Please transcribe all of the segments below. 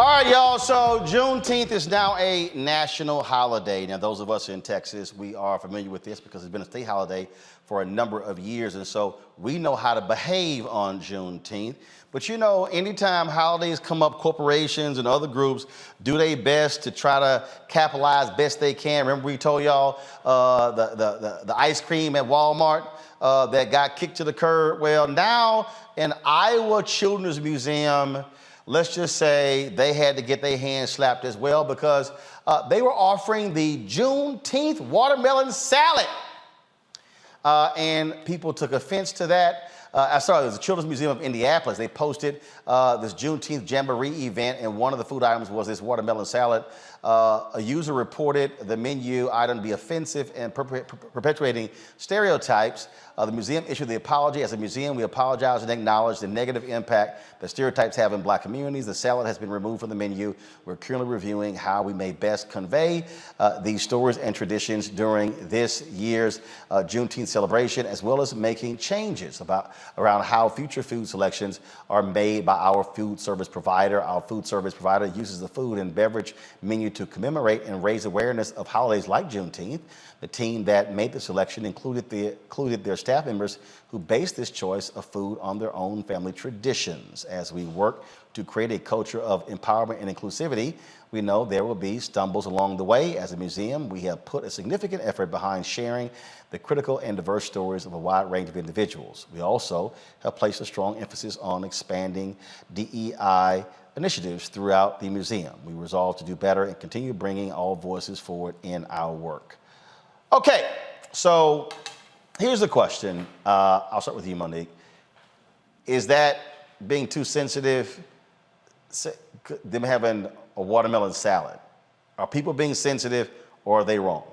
All right, y'all. So Juneteenth is now a national holiday. Now, those of us in Texas, we are familiar with this because it's been a state holiday for a number of years. And so we know how to behave on Juneteenth. But you know, anytime holidays come up, corporations and other groups do their best to try to capitalize best they can. Remember we told y'all the ice cream at Walmart that got kicked to the curb? Well, now in Iowa Children's Museum, let's just say they had to get their hands slapped as well because they were offering the Juneteenth watermelon salad. And people took offense to that. I saw it was the Children's Museum of Indianapolis. They posted this Juneteenth Jamboree event, and one of the food items was this watermelon salad. A user reported the menu item to be offensive and perpetuating stereotypes. The museum issued the apology. As a museum, we apologize and acknowledge the negative impact that stereotypes have in Black communities. The salad has been removed from the menu. We're currently reviewing how we may best convey these stories and traditions during this year's Juneteenth celebration, as well as making changes around how future food selections are made by our food service provider. Our food service provider uses the food and beverage menu to commemorate and raise awareness of holidays like Juneteenth. The team that made the selection included their staff members who based this choice of food on their own family traditions. As we work to create a culture of empowerment and inclusivity, we know there will be stumbles along the way. As a museum, we have put a significant effort behind sharing the critical and diverse stories of a wide range of individuals. We also have placed a strong emphasis on expanding DEI initiatives throughout the museum. We resolve to do better and continue bringing all voices forward in our work. Okay, so here's the question. I'll start with you, Monique. Is that being too sensitive, them having a watermelon salad? Are people being sensitive or are they wrong?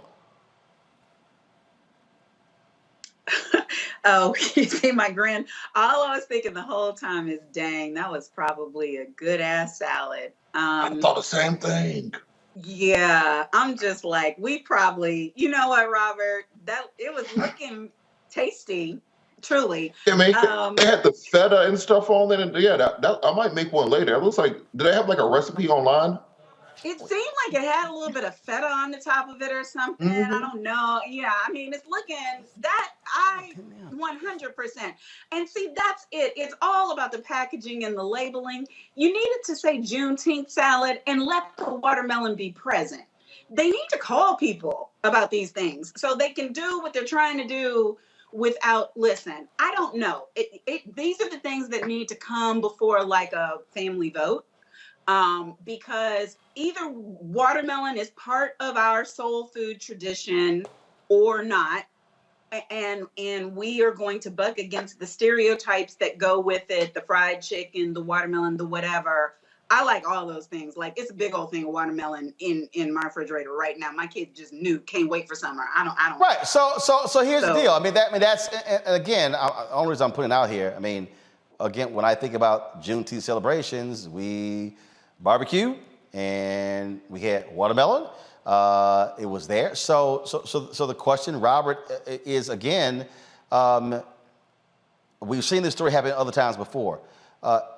Oh, you see my grin? All I was thinking the whole time is, dang, that was probably a good ass salad. I thought the same thing. Yeah, I'm just like, we probably, you know what, Robert? That it was looking tasty, truly. I mean, they had the feta and stuff on it, and yeah, that I might make one later. It looks like, do they have like a recipe online? It seemed like it had a little bit of feta on the top of it or something. I don't know. Yeah, I mean, it's looking that 100%. And see, that's it. It's all about the packaging and the labeling. You needed to say Juneteenth salad and let the watermelon be present. They need to call people about these things so they can do what they're trying to do without, listen, I don't know. These are the things that need to come before like a family vote. Because either watermelon is part of our soul food tradition or not, and we are going to buck against the stereotypes that go with it, the fried chicken, the watermelon, the whatever. I like all those things. Like, it's a big old thing of watermelon in my refrigerator right now. My kid just can't wait for summer. I don't. Right. So here's the deal. I mean, that's again, the only reason I'm putting it out here. I mean, again, when I think about Juneteenth celebrations, we barbecue and we had watermelon. It was there. So the question, Robert, is again, we've seen this story happen other times before.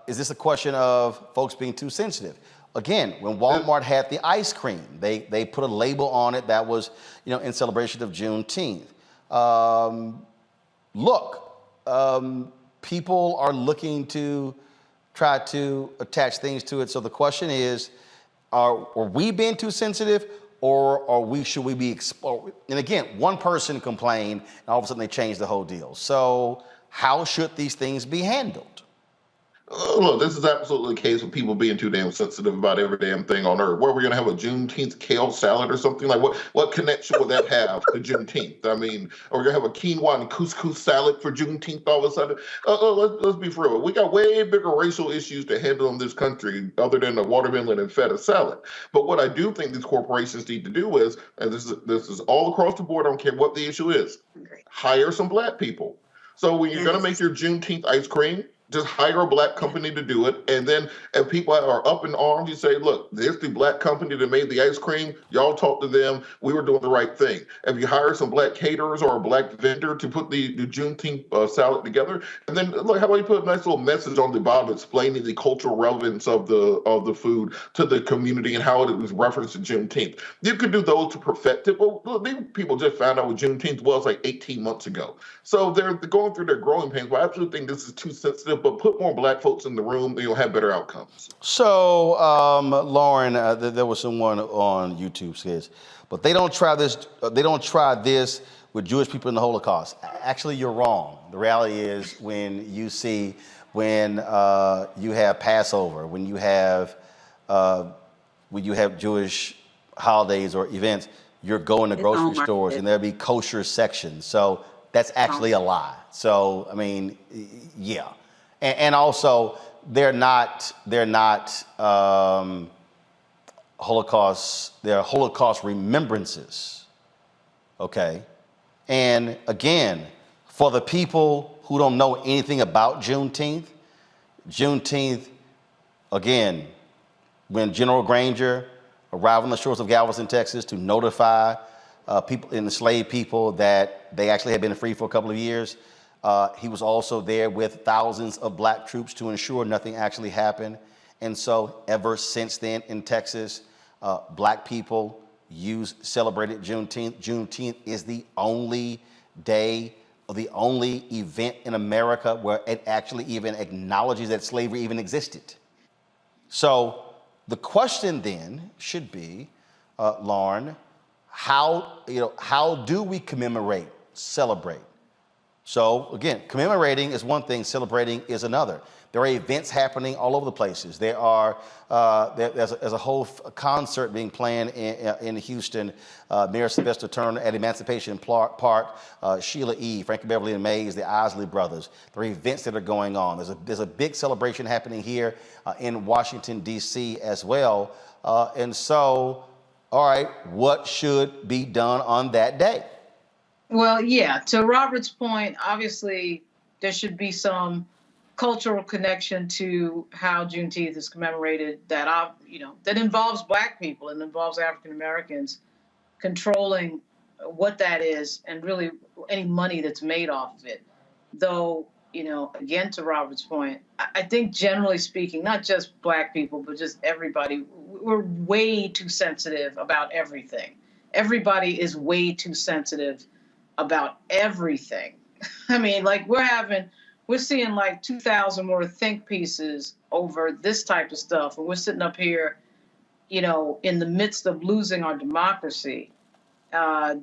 Is this a question of folks being too sensitive? Again, when Walmart had the ice cream, they put a label on it that was, in celebration of Juneteenth. People are looking to try to attach things to it. So the question is, are we being too sensitive, or should we be exposed? And again, one person complained, and all of a sudden they changed the whole deal. So how should these things be handled? Look, this is absolutely the case with people being too damn sensitive about every damn thing on earth. What, we're going to have a Juneteenth kale salad or something? Like, what connection would that have to Juneteenth? I mean, are we going to have a quinoa and couscous salad for Juneteenth all of a sudden? Let's be for real. We got way bigger racial issues to handle in this country other than the watermelon and feta salad. But what I do think these corporations need to do is, and this is all across the board, I don't care what the issue is, hire some Black people. So when you're going to make your Juneteenth ice cream, Just hire a black company to do it. And then if people are up in arms, you say, look, there's the black company that made the ice cream. Y'all talk to them. We were doing the right thing. If you hire some black caterers or a black vendor to put the Juneteenth salad together, and then look, how about you put a nice little message on the bottom explaining the cultural relevance of the food to the community and how it was referenced to Juneteenth. You could do those to perfect it. Well, look, these people just found out what Juneteenth was like 18 months ago. So they're going through their growing pains. But I absolutely think this is too sensitive, but put more black folks in the room, and you'll have better outcomes. So, Lauren, there was someone on YouTube says, but they don't try this. They don't try this with Jewish people in the Holocaust. Actually, you're wrong. The reality is when you have Passover, when you have Jewish holidays or events, you're going to grocery stores and there'll be kosher sections. So that's actually a lie. So, I mean, yeah. And also, they're not Holocaust, they're Holocaust remembrances, okay? And again, for the people who don't know anything about Juneteenth, again, when General Granger arrived on the shores of Galveston, Texas to notify people, enslaved people that they actually had been free for a couple of years, he was also there with thousands of black troops to ensure nothing actually happened. And so ever since then in Texas, black people celebrated Juneteenth. Juneteenth is the only day or the only event in America where it actually even acknowledges that slavery even existed. So the question then should be, Lauren, how do we commemorate, celebrate? So again, commemorating is one thing, celebrating is another. There are events happening all over the places. There's a whole concert being planned in Houston. Mayor Sylvester Turner at Emancipation Park, Sheila E., Frankie Beverly and Mays, the Isley Brothers. There are events that are going on. There's a big celebration happening here in Washington, D.C. as well. And so, all right, what should be done on that day? Well, yeah, to Robert's point, obviously there should be some cultural connection to how Juneteenth is commemorated that involves black people and involves African Americans controlling what that is and really any money that's made off of it. Though, again, to Robert's point, I think generally speaking, not just black people, but just everybody, we're way too sensitive about everything. Everybody is way too sensitive about everything. I mean, like we're seeing like 2,000 more think pieces over this type of stuff. And we're sitting up here, in the midst of losing our democracy,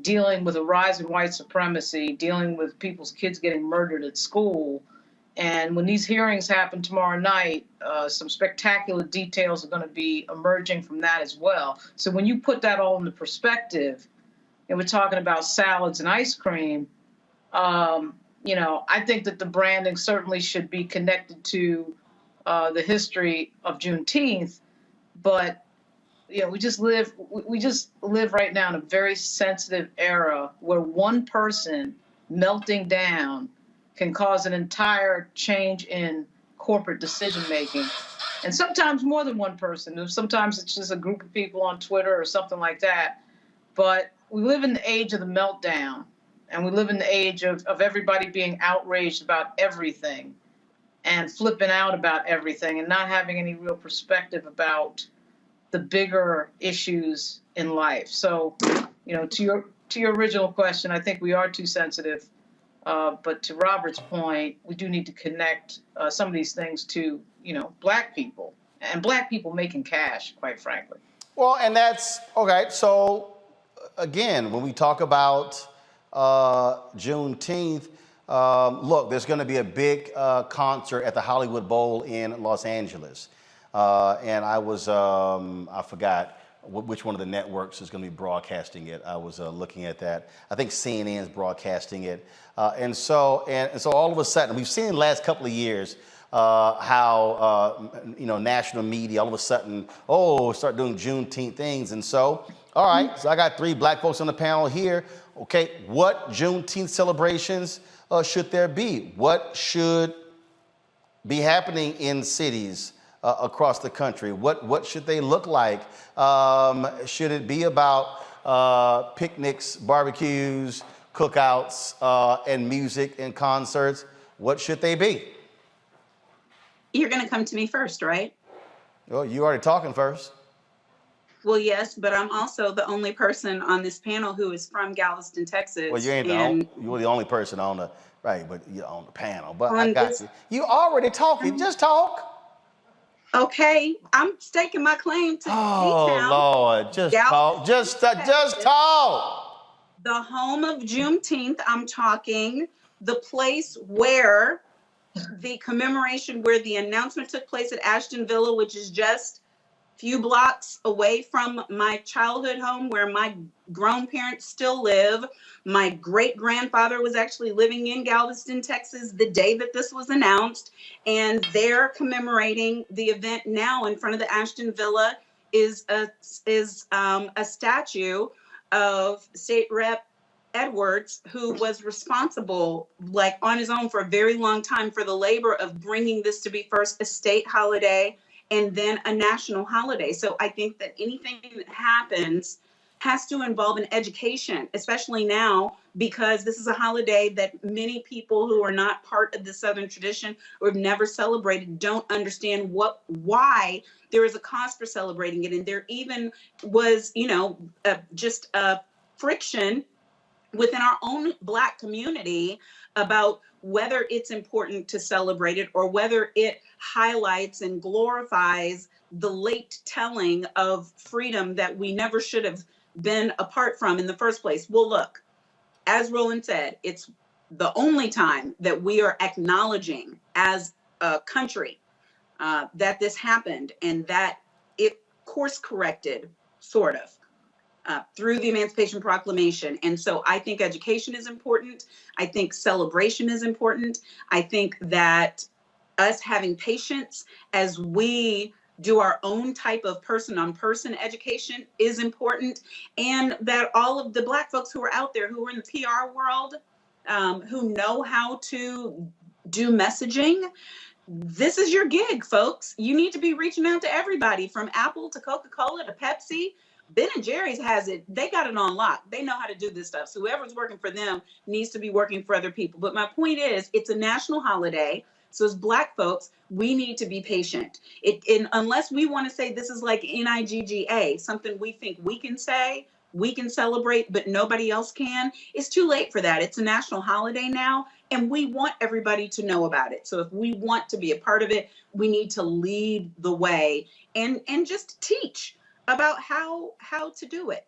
dealing with a rise in white supremacy, dealing with people's kids getting murdered at school. And when these hearings happen tomorrow night, some spectacular details are going to be emerging from that as well. So when you put that all into perspective, and we're talking about salads and ice cream, I think that the branding certainly should be connected to the history of Juneteenth, but we just live right now in a very sensitive era where one person melting down can cause an entire change in corporate decision making, and sometimes more than one person. Sometimes it's just a group of people on Twitter or something like that. But we live in the age of the meltdown. And we live in the age of everybody being outraged about everything and flipping out about everything and not having any real perspective about the bigger issues in life. So, to your original question, I think we are too sensitive. But to Robert's point, we do need to connect some of these things to, black people and black people making cash, quite frankly. Well, and that's okay. So again, when we talk about Juneteenth, look, there's going to be a big concert at the Hollywood Bowl in Los Angeles. And I was, I forgot which one of the networks is going to be broadcasting it. I was looking at that. I think CNN is broadcasting it. And so all of a sudden, we've seen in the last couple of years how, national media all of a sudden, start doing Juneteenth things. And so, all right, so I got 3 black folks on the panel here. Okay, what Juneteenth celebrations should there be? What should be happening in cities across the country? What should they look like? Should it be about picnics, barbecues, cookouts, and music and concerts? What should they be? You're going to come to me first, right? Well, you already talking first. Well, yes, but I'm also the only person on this panel who is from Galveston, Texas. Well, you ain't you're the only person on the but you're on the panel. But I got you. You already talking. Just talk. Okay, I'm staking my claim to Oh D-Town. Lord, just talk. Just talk. The home of Juneteenth. I'm talking the place where the commemoration, where the announcement took place at Ashton Villa, which is just a few blocks away from my childhood home, where my grown parents still live. My great-grandfather was actually living in Galveston, Texas, the day that this was announced, and they're commemorating the event now. In front of the Ashton Villa is a statue of State Rep Edwards, who was responsible, like on his own for a very long time, for the labor of bringing this to be first a state holiday and then a national holiday. So I think that anything that happens has to involve an education, especially now, because this is a holiday that many people who are not part of the Southern tradition or have never celebrated don't understand why there is a cost for celebrating it. And there even was, just a friction within our own Black community about whether it's important to celebrate it or whether it highlights and glorifies the late telling of freedom that we never should have been apart from in the first place. Well, look, as Roland said, it's the only time that we are acknowledging as a country that this happened and that it course corrected, sort of. Through the Emancipation Proclamation. And so I think education is important. I think celebration is important. I think that us having patience as we do our own type of person-on-person education is important. And that all of the Black folks who are out there, who are in the PR world, who know how to do messaging, this is your gig, folks. You need to be reaching out to everybody, from Apple to Coca-Cola to Pepsi. Ben and Jerry's has it. They got it on lock. They know how to do this stuff. So whoever's working for them needs to be working for other people. But my point is, it's a national holiday. So as Black folks, we need to be patient. Unless we want to say this is like NIGGA, something we think we can say, we can celebrate, but nobody else can, it's too late for that. It's a national holiday now, and we want everybody to know about it. So if we want to be a part of it, we need to lead the way and just teach about how to do it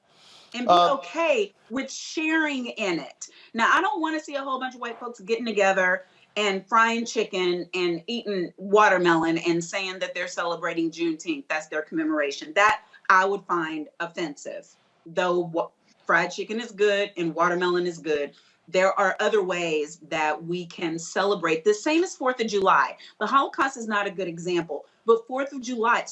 and be okay with sharing in it. Now, I don't want to see a whole bunch of white folks getting together and frying chicken and eating watermelon and saying that they're celebrating Juneteenth. That's their commemoration. That I would find offensive. Though fried chicken is good and watermelon is good, there are other ways that we can celebrate. The same as 4th of July. The Holocaust is not a good example, but 4th of July,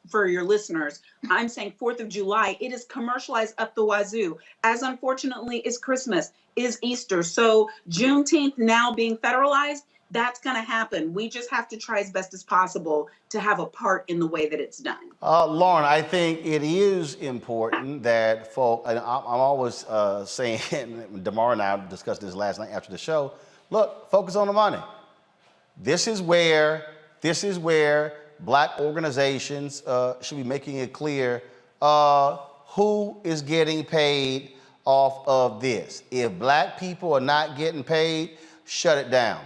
for your listeners, I'm saying 4th of July, it is commercialized up the wazoo, as unfortunately is Christmas, is Easter. So Juneteenth now being federalized, that's going to happen. We just have to try as best as possible to have a part in the way that it's done. Lauren, I think it is important that I'm always saying, DeMar and I discussed this last night after the show, look, focus on the money. This is where Black organizations should be making it clear who is getting paid off of this. If Black people are not getting paid, shut it down.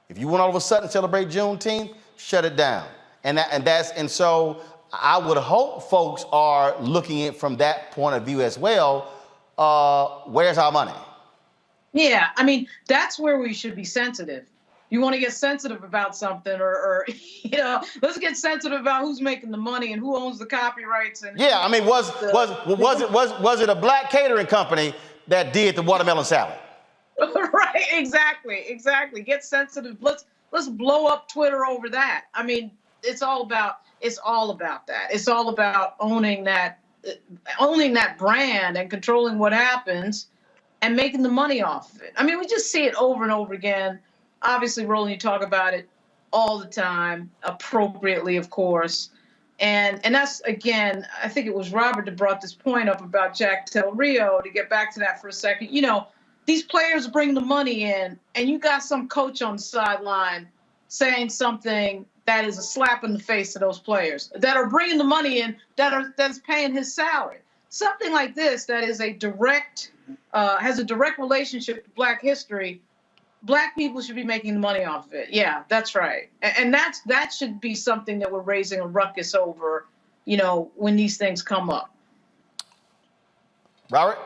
If you want all of a sudden to celebrate Juneteenth, shut it down. And so I would hope folks are looking at it from that point of view as well. Where's our money? Yeah, I mean, that's where we should be sensitive. You want to get sensitive about something, or let's get sensitive about who's making the money and who owns the copyrights. And yeah, I mean, was it a Black catering company that did the watermelon salad? Right, exactly. Get sensitive. Let's blow up Twitter over that. I mean, it's all about that. It's all about owning that brand and controlling what happens and making the money off of it. I mean, we just see it over and over again. Obviously, Roland, you talk about it. all the time, appropriately, of course. And that's, again, I think it was Robert that brought this point up about Jack Del Rio, to get back to that for a second. You know, these players bring the money in, and you got some coach on the sideline saying something that is a slap in the face to those players that are bringing the money in, that's paying his salary. Something like this that is a direct, has a direct relationship to Black history. Black people should be making the money off of it. Yeah, that's right. And that should be something that we're raising a ruckus over, you know, when these things come up. Robert?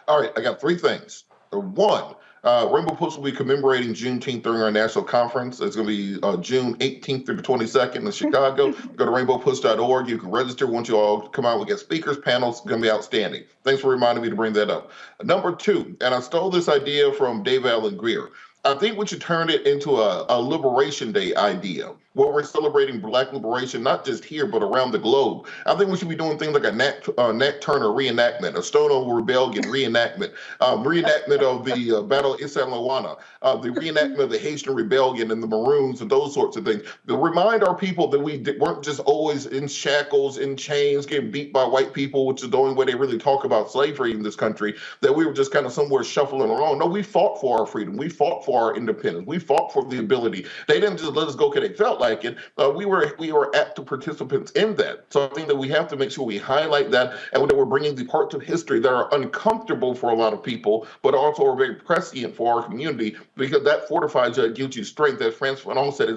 All right, I got three things. One, Rainbow Push will be commemorating Juneteenth during our national conference. It's going to be June 18th through the 22nd in Chicago. Go to rainbowpush.org. You can register once you all come out. We get speakers, panels. It's going to be outstanding. Thanks for reminding me to bring that up. Number two, and I stole this idea from Dave Allen Greer. I think we should turn it into a Liberation Day idea, where we're celebrating Black liberation, not just here, but around the globe. I think we should be doing things like a Nat Turner reenactment, a Stonewall Rebellion reenactment, reenactment of the Battle of Isandlwana, the reenactment of the Haitian Rebellion and the Maroons and those sorts of things. To remind our people that we weren't just always in shackles, in chains, getting beat by white people, which is the only way they really talk about slavery in this country, that we were just kind of somewhere shuffling around. No, we fought for our freedom. We fought for our independence. We fought for the ability. They didn't just let us go because they felt like it. We were active participants in that. So I think that we have to make sure we highlight that, and that we're bringing the parts of history that are uncomfortable for a lot of people, but also are very prescient for our community, because that fortifies you, gives you strength. As Frantz Fanon said,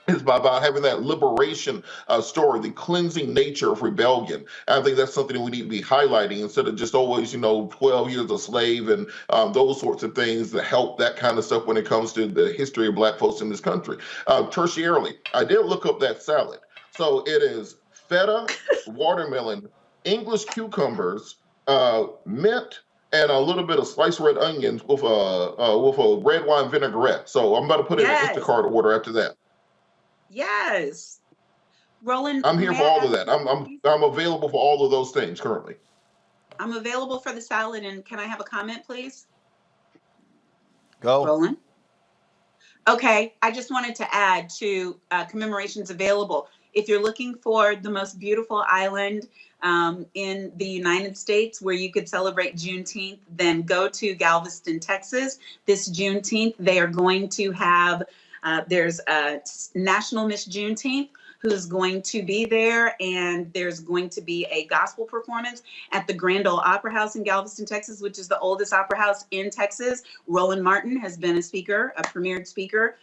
is about having that liberation story, the cleansing nature of rebellion. And I think that's something that we need to be highlighting, instead of just always, 12 years a slave and those sorts of things that help that kind of stuff when it comes to the history of Black folks in this country. Tertiarily, I did look up that salad. So it is feta, watermelon, English cucumbers, mint, and a little bit of sliced red onions with a red wine vinaigrette. So I'm about to put in an Instacart order after that. Yes. Roland, I'm here for all of that. I'm available for all of those things currently. I'm available for the salad, and can I have a comment, please? Go. Roland? Okay, I just wanted to add to commemorations available. If you're looking for the most beautiful island in the United States where you could celebrate Juneteenth, then go to Galveston, Texas. This Juneteenth, they are going to have there's a National Miss Juneteenth who's going to be there, and there's going to be a gospel performance at the Grand Ole Opera House in Galveston, Texas, which is the oldest opera house in Texas. Roland Martin has been a speaker, a premiered speaker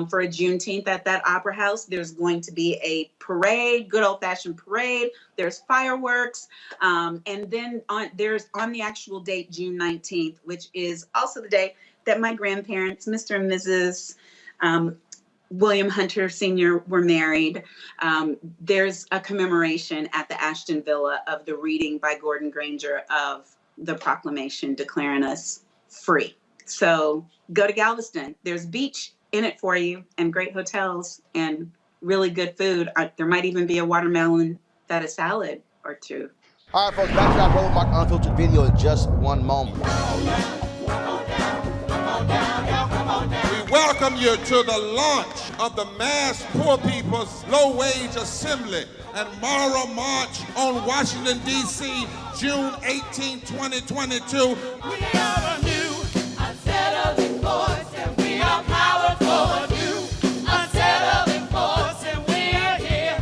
for a Juneteenth at that opera house. There's going to be a parade, good old-fashioned parade. There's fireworks, and then there's on the actual date, June 19th, which is also the day that my grandparents, Mr. and Mrs. William Hunter Sr. were married. There's a commemoration at the Ashton Villa of the reading by Gordon Granger of the proclamation declaring us free. So go to Galveston. There's beach in it for you, and great hotels and really good food. There might even be a watermelon feta salad or two. All right, folks, back to our Roland Mark Unfiltered video in just one moment. Welcome you to the launch of the Mass Poor People's Low Wage Assembly and Moral March on Washington, D.C., June 18, 2022. We are a new, unsettling force, and we are powerful. New, unsettling force, and we are here.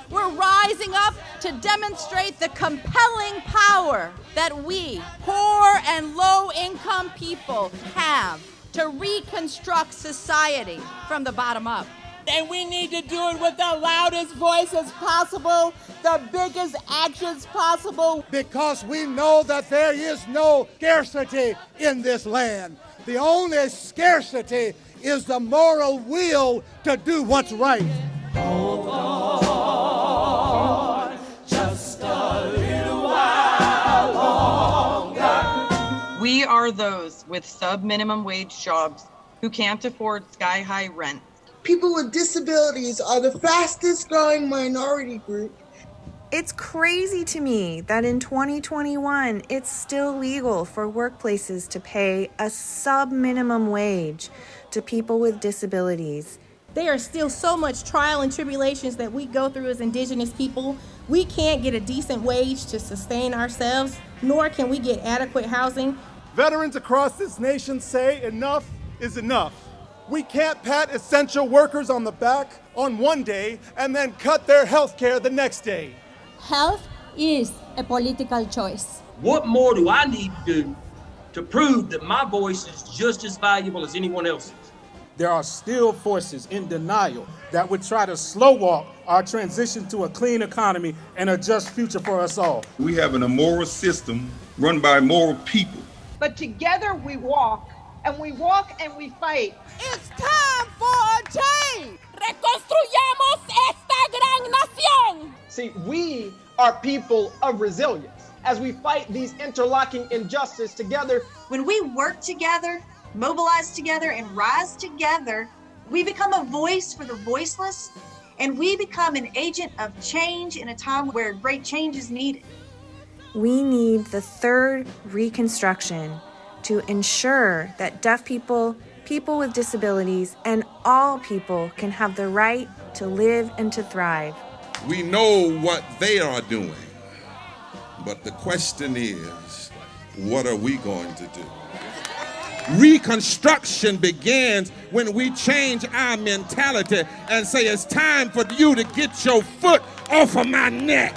We're rising up to demonstrate the compelling power that we, poor and low-income people, have to reconstruct society from the bottom up. And we need to do it with the loudest voices possible, the biggest actions possible. Because we know that there is no scarcity in this land. The only scarcity is the moral will to do what's right. Hold on, just a little while longer. We are those with sub-minimum wage jobs who can't afford sky-high rent. People with disabilities are the fastest growing minority group. It's crazy to me that in 2021, it's still legal for workplaces to pay a sub-minimum wage to people with disabilities. There are still so much trial and tribulations that we go through as Indigenous people. We can't get a decent wage to sustain ourselves, nor can we get adequate housing. Veterans across this nation say enough is enough. We can't pat essential workers on the back on one day and then cut their health care the next day. Health is a political choice. What more do I need to do to prove that my voice is just as valuable as anyone else's? There are still forces in denial that would try to slow walk our transition to a clean economy and a just future for us all. We have an immoral system run by immoral people. But together we walk and we fight. It's time for a change. Reconstruyamos esta gran nación. See, we are people of resilience as we fight these interlocking injustices together. When we work together, mobilize together, and rise together, we become a voice for the voiceless, and we become an agent of change in a time where great change is needed. We need the third Reconstruction to ensure that deaf people, people with disabilities, and all people can have the right to live and to thrive. We know what they are doing, but the question is, what are we going to do? Reconstruction begins when we change our mentality and say it's time for you to get your foot off of my neck.